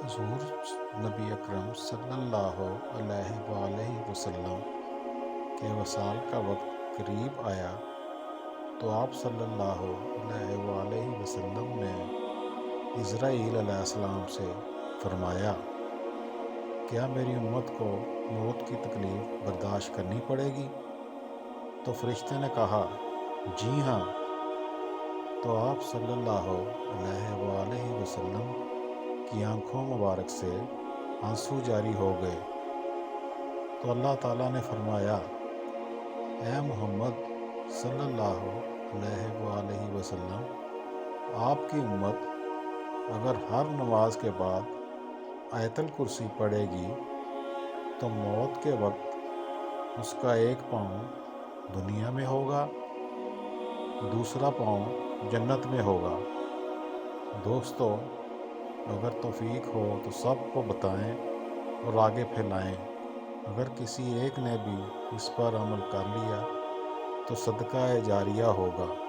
حضور نبی اکرم صلی اللہ علیہ وآلہ وسلم کے وصال کا وقت قریب آیا تو آپ صلی اللہ علیہ وآلہ وسلم نے اسرائیل علیہ السلام سے فرمایا، کیا میری امت کو موت کی تکلیف برداشت کرنی پڑے گی؟ تو فرشتے نے کہا، جی ہاں۔ تو آپ صلی اللہ علیہ وآلہ وسلم کی آنکھوں مبارک سے آنسو جاری ہو گئے۔ تو اللہ تعالیٰ نے فرمایا، اے محمد صلی اللہ علیہ وآلہ وسلم، آپ کی امت اگر ہر نماز کے بعد آیت الکرسی پڑھے گی تو موت کے وقت اس کا ایک پاؤں دنیا میں ہوگا، دوسرا پاؤں جنت میں ہوگا۔ دوستو، اگر توفیق ہو تو سب کو بتائیں اور آگے پھیلائیں۔ اگر کسی ایک نے بھی اس پر عمل کر لیا تو صدقہ جاریہ ہوگا۔